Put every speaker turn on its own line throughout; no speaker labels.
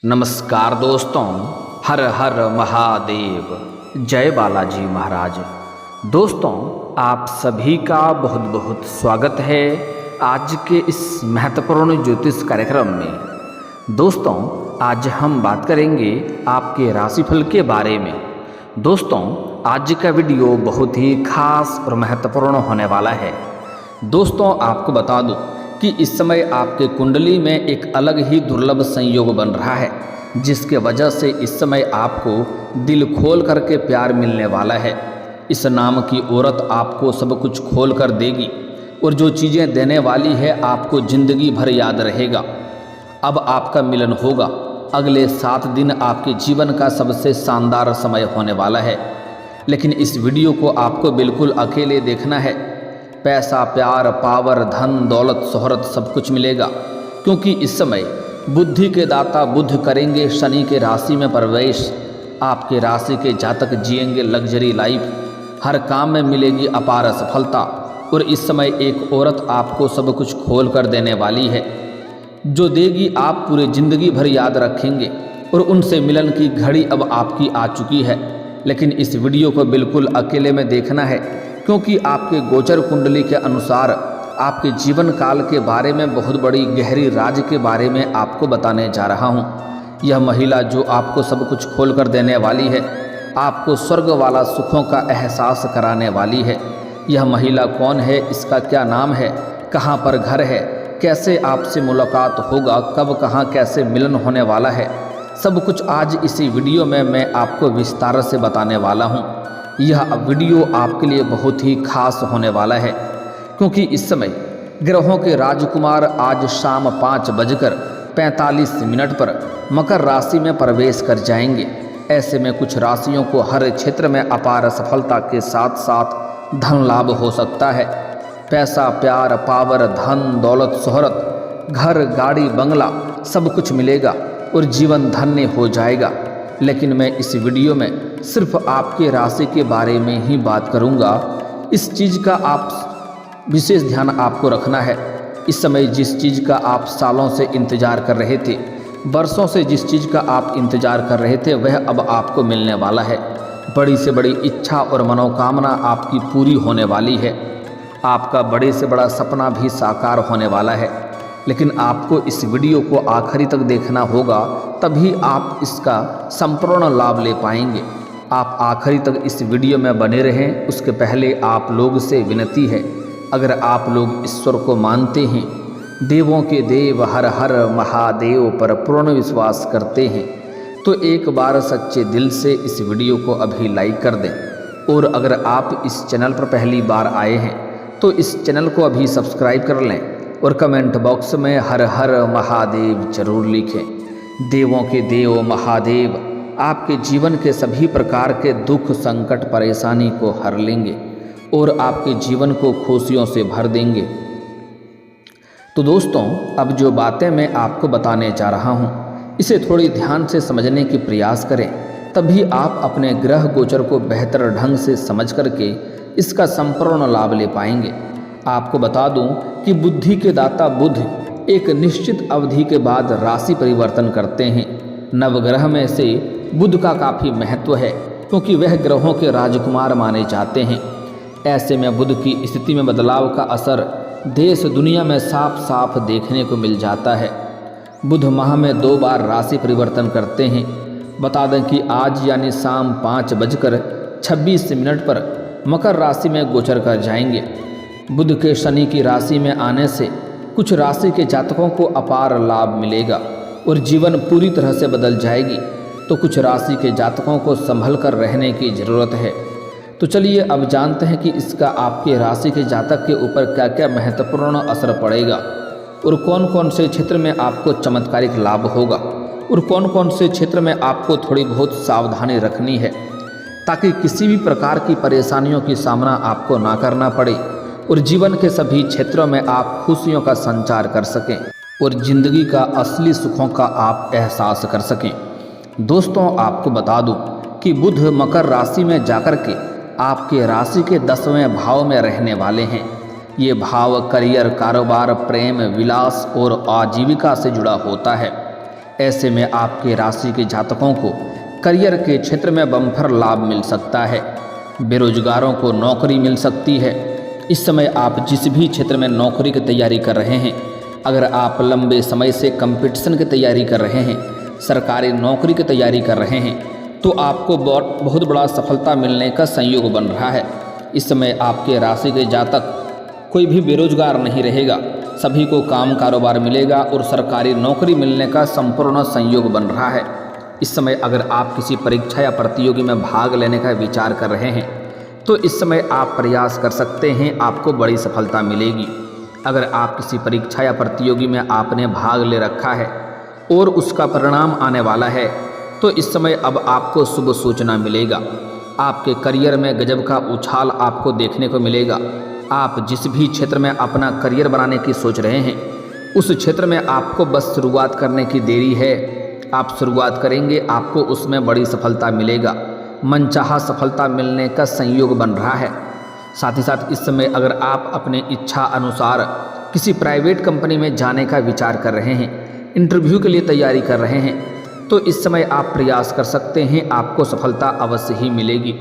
नमस्कार दोस्तों, हर हर महादेव, जय बालाजी महाराज। दोस्तों, आप सभी का बहुत बहुत स्वागत है आज के इस महत्वपूर्ण ज्योतिष कार्यक्रम में। दोस्तों, आज हम बात करेंगे आपके राशिफल के बारे में। दोस्तों, आज का वीडियो बहुत ही खास और महत्वपूर्ण होने वाला है। दोस्तों, आपको बता दूं कि इस समय आपके कुंडली में एक अलग ही दुर्लभ संयोग बन रहा है, जिसके वजह से इस समय आपको दिल खोल करके प्यार मिलने वाला है। इस नाम की औरत आपको सब कुछ खोल कर देगी और जो चीज़ें देने वाली है आपको ज़िंदगी भर याद रहेगा। अब आपका मिलन होगा। अगले 7 दिन आपके जीवन का सबसे शानदार समय होने वाला है, लेकिन इस वीडियो को आपको बिल्कुल अकेले देखना है। पैसा, प्यार, पावर, धन, दौलत, शोहरत सब कुछ मिलेगा, क्योंकि इस समय बुद्धि के दाता बुध करेंगे शनि के राशि में प्रवेश। आपके राशि के जातक जिएंगे लग्जरी लाइफ। हर काम में मिलेगी अपार सफलता। और इस समय एक औरत आपको सब कुछ खोल कर देने वाली है, जो देगी आप पूरे ज़िंदगी भर याद रखेंगे। और उनसे मिलन की घड़ी अब आपकी आ चुकी है, लेकिन इस वीडियो को बिल्कुल अकेले में देखना है, क्योंकि आपके गोचर कुंडली के अनुसार आपके जीवन काल के बारे में बहुत बड़ी गहरी राज के बारे में आपको बताने जा रहा हूँ। यह महिला जो आपको सब कुछ खोल कर देने वाली है, आपको स्वर्ग वाला सुखों का एहसास कराने वाली है। यह महिला कौन है, इसका क्या नाम है, कहाँ पर घर है, कैसे आपसे मुलाकात होगा, कब कहाँ कैसे मिलन होने वाला है, सब कुछ आज इसी वीडियो में मैं आपको विस्तार से बताने वाला हूँ। यह वीडियो आपके लिए बहुत ही खास होने वाला है, क्योंकि इस समय ग्रहों के राजकुमार आज शाम 5:45 पर मकर राशि में प्रवेश कर जाएंगे। ऐसे में कुछ राशियों को हर क्षेत्र में अपार सफलता के साथ साथ धन लाभ हो सकता है। पैसा, प्यार, पावर, धन, दौलत, शोहरत, घर, गाड़ी, बंगला सब कुछ मिलेगा और जीवन धन्य हो जाएगा। लेकिन मैं इस वीडियो में सिर्फ आपके राशि के बारे में ही बात करूंगा। इस चीज़ का आप विशेष ध्यान आपको रखना है। इस समय जिस चीज़ का आप सालों से इंतजार कर रहे थे, वर्षों से जिस चीज़ का आप इंतजार कर रहे थे, वह अब आपको मिलने वाला है। बड़ी से बड़ी इच्छा और मनोकामना आपकी पूरी होने वाली है। आपका बड़े से बड़ा सपना भी साकार होने वाला है, लेकिन आपको इस वीडियो को आखिरी तक देखना होगा, तभी आप इसका संपूर्ण लाभ ले पाएंगे। आप आखिरी तक इस वीडियो में बने रहें। उसके पहले आप लोग से विनती है, अगर आप लोग ईश्वर को मानते हैं, देवों के देव हर हर महादेव पर पूर्ण विश्वास करते हैं, तो एक बार सच्चे दिल से इस वीडियो को अभी लाइक कर दें। और अगर आप इस चैनल पर पहली बार आए हैं तो इस चैनल को अभी सब्सक्राइब कर लें और कमेंट बॉक्स में हर हर महादेव जरूर लिखें। देवों के देव महादेव आपके जीवन के सभी प्रकार के दुख, संकट, परेशानी को हर लेंगे और आपके जीवन को खुशियों से भर देंगे। तो दोस्तों, अब जो बातें मैं आपको बताने जा रहा हूँ, इसे थोड़ी ध्यान से समझने की प्रयास करें, तभी आप अपने ग्रह गोचर को बेहतर ढंग से समझ करके इसका संपूर्ण लाभ ले पाएंगे। आपको बता दूं कि बुद्धि के दाता बुध एक निश्चित अवधि के बाद राशि परिवर्तन करते हैं। नवग्रह में से बुध का काफ़ी महत्व है, क्योंकि वह ग्रहों के राजकुमार माने जाते हैं। ऐसे में बुध की स्थिति में बदलाव का असर देश दुनिया में साफ साफ देखने को मिल जाता है। बुध माह में 2 बार राशि परिवर्तन करते हैं। बता दें कि आज यानी शाम 5:26 पर मकर राशि में गोचर कर जाएंगे। बुध के शनि की राशि में आने से कुछ राशि के जातकों को अपार लाभ मिलेगा और जीवन पूरी तरह से बदल जाएगी, तो कुछ राशि के जातकों को संभल कर रहने की ज़रूरत है। तो चलिए अब जानते हैं कि इसका आपके राशि के जातक के ऊपर क्या क्या महत्वपूर्ण असर पड़ेगा और कौन कौन से क्षेत्र में आपको चमत्कारिक लाभ होगा और कौन कौन से क्षेत्र में आपको थोड़ी बहुत सावधानी रखनी है, ताकि किसी भी प्रकार की परेशानियों की सामना आपको ना करना पड़े और जीवन के सभी क्षेत्रों में आप खुशियों का संचार कर सकें और ज़िंदगी का असली सुखों का आप एहसास कर सकें। दोस्तों, आपको बता दूं कि बुध मकर राशि में जाकर के आपके राशि के 10वें भाव में रहने वाले हैं। ये भाव करियर, कारोबार, प्रेम, विलास और आजीविका से जुड़ा होता है। ऐसे में आपके राशि के जातकों को करियर के क्षेत्र में बम्पर लाभ मिल सकता है। बेरोजगारों को नौकरी मिल सकती है। इस समय आप जिस भी क्षेत्र में नौकरी की तैयारी कर रहे हैं, अगर आप लंबे समय से कंपटीशन की तैयारी कर रहे हैं, सरकारी नौकरी की तैयारी कर रहे हैं, तो आपको बहुत बड़ा सफलता मिलने का संयोग बन रहा है। इस समय आपके राशि के जातक कोई भी बेरोजगार नहीं रहेगा, सभी को काम कारोबार मिलेगा और सरकारी नौकरी मिलने का संपूर्ण संयोग बन रहा है। इस समय अगर आप किसी परीक्षा या प्रतियोगी में भाग लेने का विचार कर रहे हैं, तो इस समय आप प्रयास कर सकते हैं, आपको बड़ी सफलता मिलेगी। अगर आप किसी परीक्षा या प्रतियोगी में आपने भाग ले रखा है और उसका परिणाम आने वाला है, तो इस समय अब आपको शुभ सूचना मिलेगा। आपके करियर में गजब का उछाल आपको देखने को मिलेगा। आप जिस भी क्षेत्र में अपना करियर बनाने की सोच रहे हैं, उस क्षेत्र में आपको बस शुरुआत करने की देरी है। आप शुरुआत करेंगे, आपको उसमें बड़ी सफलता मिलेगा। मनचाहा सफलता मिलने का संयोग बन रहा है। साथ ही साथ इस समय अगर आप अपने इच्छा अनुसार किसी प्राइवेट कंपनी में जाने का विचार कर रहे हैं, इंटरव्यू के लिए तैयारी कर रहे हैं, तो इस समय आप प्रयास कर सकते हैं, आपको सफलता अवश्य ही मिलेगी।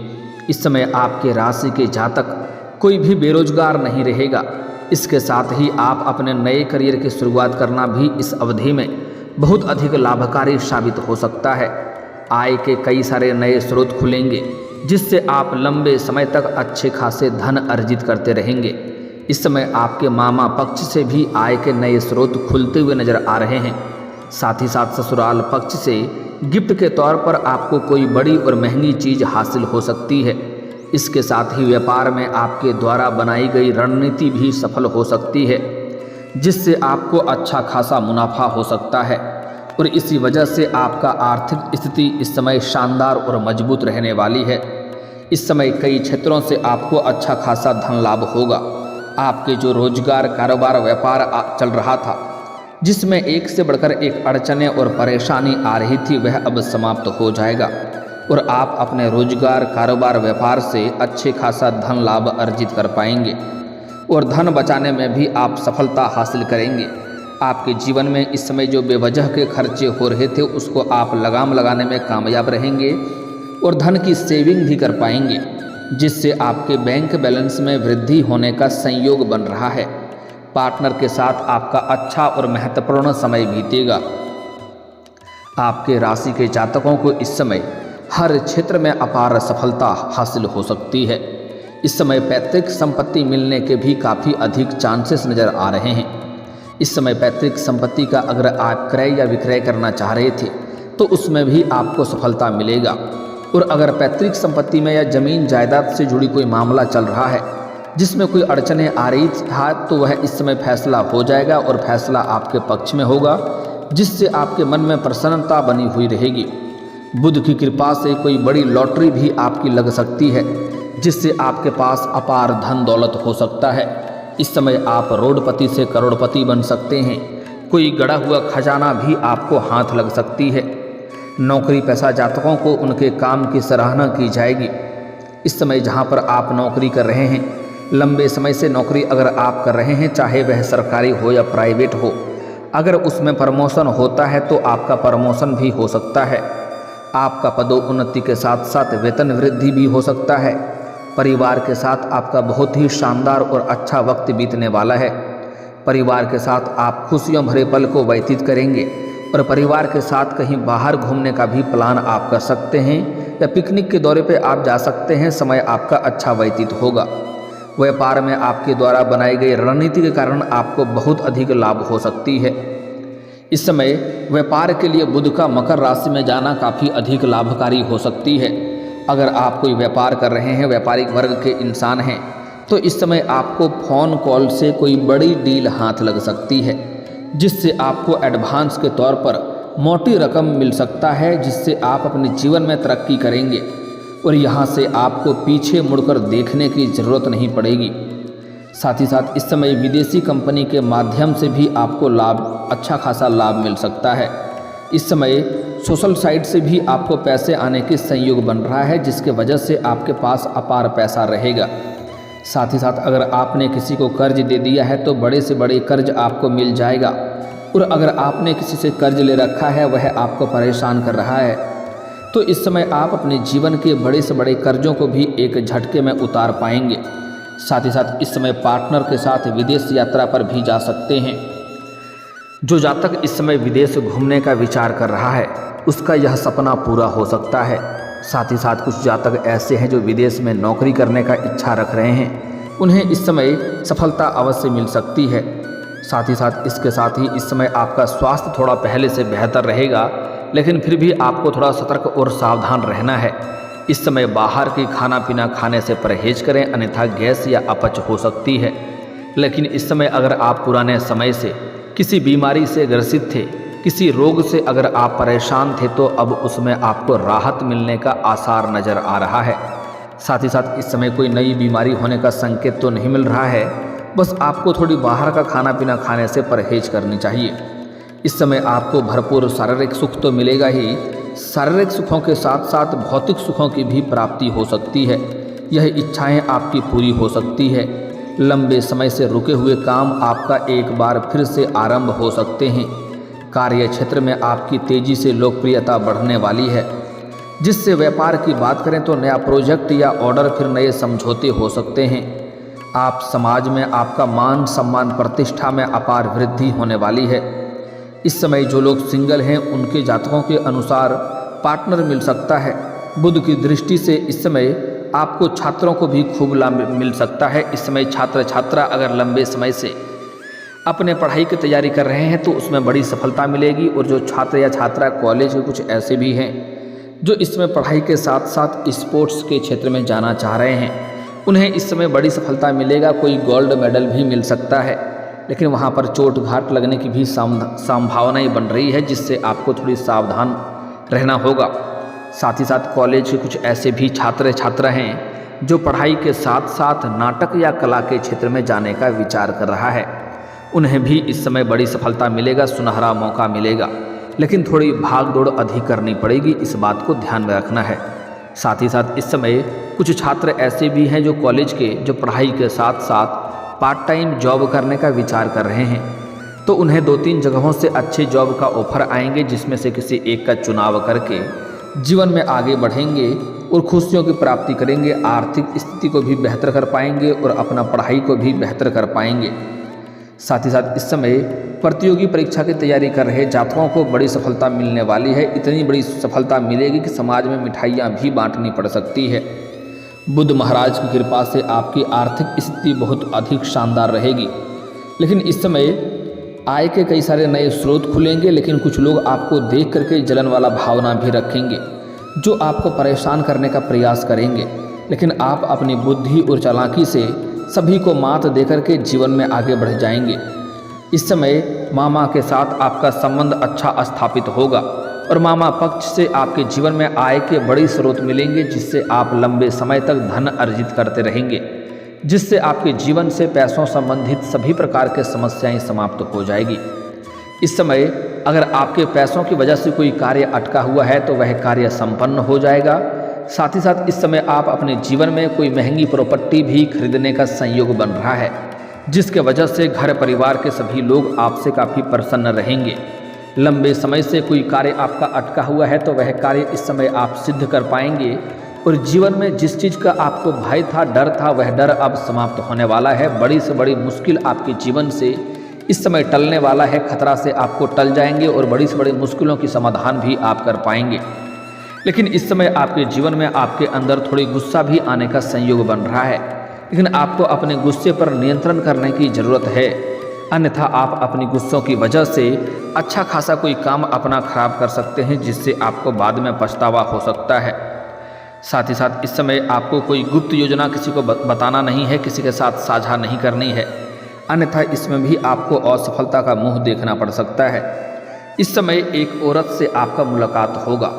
इस समय आपके राशि के जातक कोई भी बेरोजगार नहीं रहेगा। इसके साथ ही आप अपने नए करियर की शुरुआत करना भी इस अवधि में बहुत अधिक लाभकारी साबित हो सकता है। आय के कई सारे नए स्रोत खुलेंगे, जिससे आप लंबे समय तक अच्छे खासे धन अर्जित करते रहेंगे। इस समय आपके मामा पक्ष से भी आय के नए स्रोत खुलते हुए नजर आ रहे हैं। साथ ही साथ ससुराल पक्ष से गिफ्ट के तौर पर आपको कोई बड़ी और महंगी चीज हासिल हो सकती है। इसके साथ ही व्यापार में आपके द्वारा बनाई गई रणनीति भी सफल हो सकती है, जिससे आपको अच्छा खासा मुनाफा हो सकता है और इसी वजह से आपका आर्थिक स्थिति इस समय शानदार और मजबूत रहने वाली है। इस समय कई क्षेत्रों से आपको अच्छा खासा धन लाभ होगा। आपके जो रोजगार, कारोबार, व्यापार चल रहा था, जिसमें एक से बढ़कर एक अड़चनें और परेशानी आ रही थी, वह अब समाप्त हो जाएगा और आप अपने रोजगार, कारोबार, व्यापार से अच्छे खासा धन लाभ अर्जित कर पाएंगे और धन बचाने में भी आप सफलता हासिल करेंगे। आपके जीवन में इस समय जो बेवजह के खर्चे हो रहे थे, उसको आप लगाम लगाने में कामयाब रहेंगे और धन की सेविंग भी कर पाएंगे, जिससे आपके बैंक बैलेंस में वृद्धि होने का संयोग बन रहा है। पार्टनर के साथ आपका अच्छा और महत्वपूर्ण समय बीतेगा। आपके राशि के जातकों को इस समय हर क्षेत्र में अपार सफलता हासिल हो सकती है। इस समय पैतृक संपत्ति मिलने के भी काफ़ी अधिक चांसेस नज़र आ रहे हैं। इस समय पैतृक संपत्ति का अगर आप क्रय या विक्रय करना चाह रहे थे, तो उसमें भी आपको सफलता मिलेगा। और अगर पैतृक संपत्ति में या जमीन जायदाद से जुड़ी कोई मामला चल रहा है, जिसमें कोई अड़चनें आ रही था, तो वह इस समय फैसला हो जाएगा और फैसला आपके पक्ष में होगा, जिससे आपके मन में प्रसन्नता बनी हुई रहेगी। बुध की कृपा से कोई बड़ी लॉटरी भी आपकी लग सकती है, जिससे आपके पास अपार धन दौलत हो सकता है। इस समय आप रोडपति से करोड़पति बन सकते हैं। कोई गड़ा हुआ खजाना भी आपको हाथ लग सकती है। नौकरी पेशा जातकों को उनके काम की सराहना की जाएगी। इस समय जहां पर आप नौकरी कर रहे हैं, लंबे समय से नौकरी अगर आप कर रहे हैं, चाहे वह सरकारी हो या प्राइवेट हो, अगर उसमें प्रमोशन होता है तो आपका प्रमोशन भी हो सकता है। आपका पदोन्नति के साथ साथ वेतन वृद्धि भी हो सकता है। परिवार के साथ आपका बहुत ही शानदार और अच्छा वक्त बीतने वाला है। परिवार के साथ आप खुशियों भरे पल को व्यतीत करेंगे और परिवार के साथ कहीं बाहर घूमने का भी प्लान आप कर सकते हैं या पिकनिक के दौरे पे आप जा सकते हैं। समय आपका अच्छा व्यतीत होगा। व्यापार में आपके द्वारा बनाई गई रणनीति के कारण आपको बहुत अधिक लाभ हो सकती है। इस समय व्यापार के लिए बुध का मकर राशि में जाना काफ़ी अधिक लाभकारी हो सकती है। अगर आप कोई व्यापार कर रहे हैं, व्यापारिक वर्ग के इंसान हैं, तो इस समय आपको फ़ोन कॉल से कोई बड़ी डील हाथ लग सकती है, जिससे आपको एडवांस के तौर पर मोटी रकम मिल सकता है, जिससे आप अपने जीवन में तरक्की करेंगे और यहाँ से आपको पीछे मुड़कर देखने की ज़रूरत नहीं पड़ेगी। साथ ही साथ इस समय विदेशी कंपनी के माध्यम से भी आपको अच्छा खासा लाभ मिल सकता है। इस समय सोशल साइट से भी आपको पैसे आने के संयोग बन रहा है, जिसके वजह से आपके पास अपार पैसा रहेगा। साथ ही साथ अगर आपने किसी को कर्ज दे दिया है, तो बड़े से बड़े कर्ज आपको मिल जाएगा। और अगर आपने किसी से कर्ज ले रखा है, वह आपको परेशान कर रहा है, तो इस समय आप अपने जीवन के बड़े से बड़े कर्जों को भी एक झटके में उतार पाएंगे। साथ ही साथ इस समय पार्टनर के साथ विदेश यात्रा पर भी जा सकते हैं। जो जातक इस समय विदेश घूमने का विचार कर रहा है, उसका यह सपना पूरा हो सकता है। साथ ही साथ कुछ जातक ऐसे हैं जो विदेश में नौकरी करने का इच्छा रख रहे हैं, उन्हें इस समय सफलता अवश्य मिल सकती है। साथ ही साथ इसके साथ ही इस समय आपका स्वास्थ्य थोड़ा पहले से बेहतर रहेगा, लेकिन फिर भी आपको थोड़ा सतर्क और सावधान रहना है। इस समय बाहर की खाना पीना खाने से परहेज करें, अन्यथा गैस या अपच हो सकती है। लेकिन इस समय अगर आप पुराने समय से किसी बीमारी से ग्रसित थे, किसी रोग से अगर आप परेशान थे, तो अब उसमें आपको राहत मिलने का आसार नज़र आ रहा है। साथ ही साथ इस समय कोई नई बीमारी होने का संकेत तो नहीं मिल रहा है, बस आपको थोड़ी बाहर का खाना पीना खाने से परहेज करनी चाहिए। इस समय आपको भरपूर शारीरिक सुख तो मिलेगा ही, शारीरिक सुखों के साथ साथ भौतिक सुखों की भी प्राप्ति हो सकती है। यह इच्छाएं आपकी पूरी हो सकती है। लंबे समय से रुके हुए काम आपका एक बार फिर से आरंभ हो सकते हैं। कार्य क्षेत्र में आपकी तेजी से लोकप्रियता बढ़ने वाली है। जिससे व्यापार की बात करें तो नया प्रोजेक्ट या ऑर्डर, फिर नए समझौते हो सकते हैं। आप समाज में आपका मान सम्मान प्रतिष्ठा में अपार वृद्धि होने वाली है। इस समय जो लोग सिंगल हैं, उनके जातकों के अनुसार पार्टनर मिल सकता है। बुध की दृष्टि से इस समय आपको छात्रों को भी खूब लाभ मिल सकता है। इस समय छात्र छात्रा अगर लंबे समय से अपने पढ़ाई की तैयारी कर रहे हैं तो उसमें बड़ी सफलता मिलेगी। और जो छात्र या छात्रा कॉलेज के कुछ ऐसे भी हैं जो इसमें पढ़ाई के साथ साथ स्पोर्ट्स के क्षेत्र में जाना चाह रहे हैं, उन्हें इस समय बड़ी सफलता मिलेगा। कोई गोल्ड मेडल भी मिल सकता है, लेकिन वहाँ पर चोट घाट लगने की भी संभावनाएं बन रही है, जिससे आपको थोड़ी सावधान रहना होगा। साथ ही साथ कॉलेज के कुछ ऐसे भी छात्र छात्रा हैं जो पढ़ाई के साथ साथ नाटक या कला के क्षेत्र में जाने का विचार कर रहा है, उन्हें भी इस समय बड़ी सफलता मिलेगा, सुनहरा मौका मिलेगा। लेकिन थोड़ी भाग दौड़ अधिक करनी पड़ेगी, इस बात को ध्यान में रखना है। साथ ही साथ इस समय कुछ छात्र ऐसे भी हैं जो कॉलेज के जो पढ़ाई के साथ साथ पार्ट टाइम जॉब करने का विचार कर रहे हैं, तो उन्हें 2-3 जगहों से अच्छे जॉब का ऑफर आएंगे, जिसमें से किसी एक का चुनाव करके जीवन में आगे बढ़ेंगे और खुशियों की प्राप्ति करेंगे। आर्थिक स्थिति को भी बेहतर कर पाएंगे और अपना पढ़ाई को भी बेहतर कर पाएंगे। साथ ही साथ इस समय प्रतियोगी परीक्षा की तैयारी कर रहे जातकों को बड़ी सफलता मिलने वाली है। इतनी बड़ी सफलता मिलेगी कि समाज में मिठाइयाँ भी बांटनी पड़ सकती है। बुध महाराज की कृपा से आपकी आर्थिक स्थिति बहुत अधिक शानदार रहेगी। लेकिन इस समय आय के कई सारे नए स्रोत खुलेंगे, लेकिन कुछ लोग आपको देख करके जलन वाला भावना भी रखेंगे, जो आपको परेशान करने का प्रयास करेंगे। लेकिन आप अपनी बुद्धि और चालाकी से सभी को मात देकर के जीवन में आगे बढ़ जाएंगे। इस समय मामा के साथ आपका संबंध अच्छा स्थापित होगा और मामा पक्ष से आपके जीवन में आय के बड़े स्रोत मिलेंगे, जिससे आप लंबे समय तक धन अर्जित करते रहेंगे, जिससे आपके जीवन से पैसों संबंधित सभी प्रकार के समस्याएं समाप्त हो जाएगी। इस समय अगर आपके पैसों की वजह से कोई कार्य अटका हुआ है तो वह कार्य संपन्न हो जाएगा। साथ ही साथ इस समय आप अपने जीवन में कोई महंगी प्रॉपर्टी भी खरीदने का संयोग बन रहा है, जिसके वजह से घर परिवार के सभी लोग आपसे काफ़ी प्रसन्न रहेंगे। लंबे समय से कोई कार्य आपका अटका हुआ है तो वह कार्य इस समय आप सिद्ध कर पाएंगे और जीवन में जिस चीज़ का आपको भय था, डर था, वह डर अब समाप्त होने वाला है। बड़ी से बड़ी मुश्किल आपके जीवन से इस समय टलने वाला है। खतरा से आपको टल जाएंगे और बड़ी से बड़ी मुश्किलों की समाधान भी आप कर पाएंगे। लेकिन इस समय आपके जीवन में आपके अंदर थोड़ी गुस्सा भी आने का संयोग बन रहा है, लेकिन आपको अपने गुस्से पर नियंत्रण करने की ज़रूरत है, अन्यथा आप अपनी गुस्सों की वजह से अच्छा खासा कोई काम अपना खराब कर सकते हैं, जिससे आपको बाद में पछतावा हो सकता है। साथ ही साथ इस समय आपको कोई गुप्त योजना किसी को बताना नहीं है, किसी के साथ साझा नहीं करनी है, अन्यथा इसमें भी आपको असफलता का मुंह देखना पड़ सकता है। इस समय एक औरत से आपका मुलाकात होगा।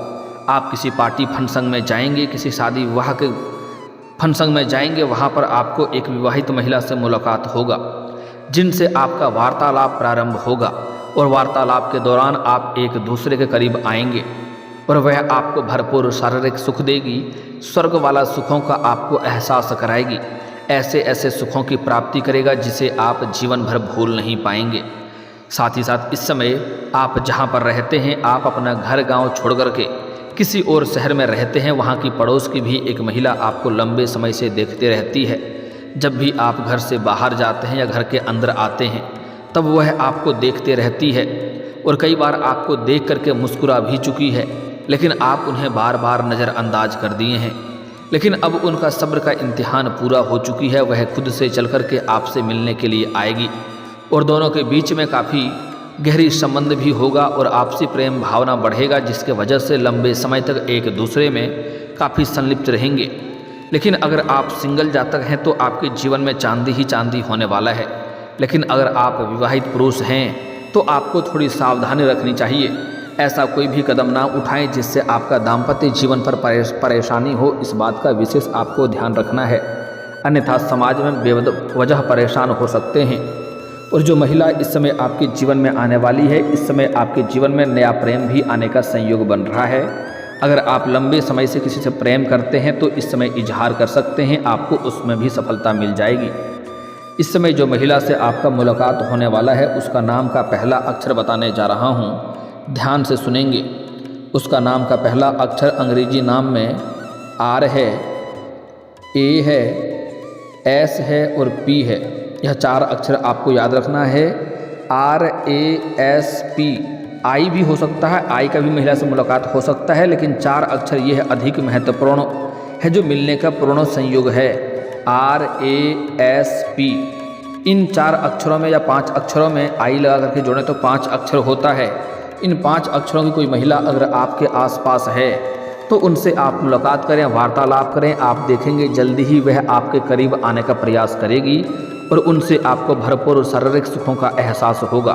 आप किसी पार्टी फंक्शन में जाएंगे, किसी शादी विवाह के फंक्शन में जाएंगे, वहाँ पर आपको एक विवाहित महिला से मुलाकात होगा, जिनसे आपका वार्तालाप प्रारंभ होगा और वार्तालाप के दौरान आप एक दूसरे के करीब आएंगे और वह आपको भरपूर शारीरिक सुख देगी। स्वर्ग वाला सुखों का आपको एहसास कराएगी। ऐसे ऐसे सुखों की प्राप्ति करेगा जिसे आप जीवन भर भूल नहीं पाएंगे। साथ ही साथ इस समय आप जहाँ पर रहते हैं, आप अपना घर गांव छोड़ कर के किसी और शहर में रहते हैं, वहाँ की पड़ोस की भी एक महिला आपको लंबे समय से देखते रहती है। जब भी आप घर से बाहर जाते हैं या घर के अंदर आते हैं, तब वह आपको देखते रहती है और कई बार आपको देख करके मुस्कुरा भी चुकी है, लेकिन आप उन्हें बार बार नज़रअंदाज कर दिए हैं। लेकिन अब उनका सब्र का इम्तिहान पूरा हो चुकी है। वह खुद से चल कर के आपसे मिलने के लिए आएगी और दोनों के बीच में काफ़ी गहरी संबंध भी होगा और आपसी प्रेम भावना बढ़ेगा, जिसके वजह से लंबे समय तक एक दूसरे में काफ़ी संलिप्त रहेंगे। लेकिन अगर आप सिंगल जातक हैं तो आपके जीवन में चांदी ही चांदी होने वाला है। लेकिन अगर आप विवाहित पुरुष हैं तो आपको थोड़ी सावधानी रखनी चाहिए। ऐसा कोई भी कदम ना उठाएं जिससे आपका दाम्पत्य जीवन पर परेशानी हो, इस बात का विशेष आपको ध्यान रखना है, अन्यथा समाज में बेवजह परेशान हो सकते हैं। और जो महिला इस समय आपके जीवन में आने वाली है, इस समय आपके जीवन में नया प्रेम भी आने का संयोग बन रहा है। अगर आप लंबे समय से किसी से प्रेम करते हैं तो इस समय इजहार कर सकते हैं, आपको उसमें भी सफलता मिल जाएगी। इस समय जो महिला से आपका मुलाकात होने वाला है, उसका नाम का पहला अक्षर बताने जा रहा हूँ, ध्यान से सुनेंगे। उसका नाम का पहला अक्षर अंग्रेजी नाम में आर है, ए है, एस है और पी है। यह 4 अक्षर आपको याद रखना है। RASP। आई भी हो सकता है, आई का भी महिला से मुलाकात हो सकता है, लेकिन 4 अक्षर यह अधिक महत्वपूर्ण है, जो मिलने का पूर्ण संयोग है। RASP। इन 4 अक्षरों में या 5 अक्षरों में आई लगा करके जोड़ें तो 5 अक्षर होता है। इन 5 अक्षरों की कोई महिला अगर आपके आसपास है तो उनसे आप मुलाकात करें, वार्तालाप करें। आप देखेंगे जल्दी ही वह आपके करीब आने का प्रयास करेगी और उनसे आपको भरपूर शारीरिक सुखों का एहसास होगा।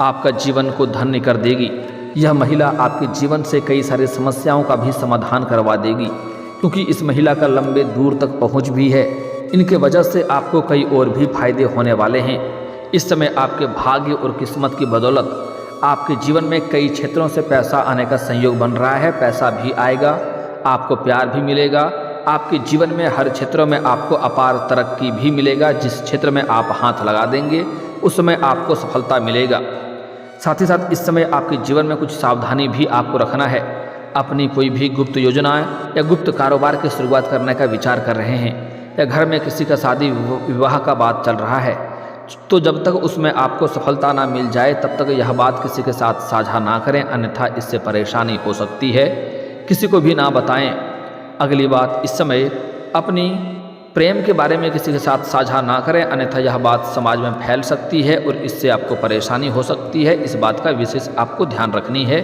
आपका जीवन को धन्य कर देगी। यह महिला आपके जीवन से कई सारी समस्याओं का भी समाधान करवा देगी, क्योंकि इस महिला का लंबे दूर तक पहुंच भी है। इनके वजह से आपको कई और भी फायदे होने वाले हैं। इस समय आपके भाग्य और किस्मत की बदौलत आपके जीवन में कई क्षेत्रों से पैसा आने का संयोग बन रहा है। पैसा भी आएगा, आपको प्यार भी मिलेगा। आपके जीवन में हर क्षेत्रों में आपको अपार तरक्की भी मिलेगा। जिस क्षेत्र में आप हाथ लगा देंगे उस समय आपको सफलता मिलेगा। साथ ही साथ इस समय आपके जीवन में कुछ सावधानी भी आपको रखना है। अपनी कोई भी गुप्त योजनाएं या गुप्त कारोबार की शुरुआत करने का विचार कर रहे हैं या घर में किसी का शादी विवाह का बात चल रहा है, तो जब तक उसमें आपको सफलता ना मिल जाए तब तक यह बात किसी के साथ साझा ना करें, अन्यथा इससे परेशानी हो सकती है। किसी को भी ना बताएं। अगली बात, इस समय अपनी प्रेम के बारे में किसी के साथ साझा ना करें, अन्यथा यह बात समाज में फैल सकती है और इससे आपको परेशानी हो सकती है। इस बात का विशेष आपको ध्यान रखनी है।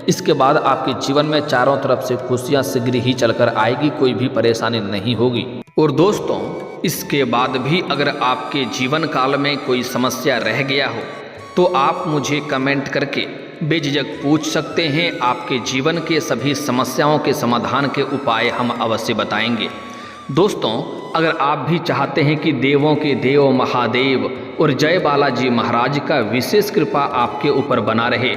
इसके बाद आपके जीवन में चारों तरफ से खुशियां शीघ्र ही चलकर आएगी, कोई भी परेशानी नहीं होगी। और दोस्तों, इसके बाद भी अगर आपके जीवन काल में कोई समस्या रह गया हो तो आप मुझे कमेंट करके बेझिझक पूछ सकते हैं। आपके जीवन के सभी समस्याओं के समाधान के उपाय हम अवश्य बताएंगे। दोस्तों, अगर आप भी चाहते हैं कि देवों के देव महादेव और जय बालाजी महाराज का विशेष कृपा आपके ऊपर बना रहे,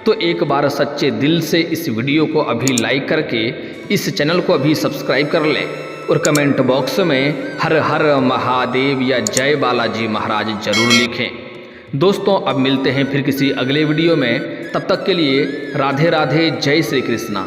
तो एक बार सच्चे दिल से इस वीडियो को अभी लाइक करके इस चैनल को अभी सब्सक्राइब कर लें और कमेंट बॉक्स में हर हर महादेव या जय बालाजी महाराज जरूर लिखें। दोस्तों, अब मिलते हैं फिर किसी अगले वीडियो में। तब तक के लिए राधे राधे, जय श्री कृष्णा।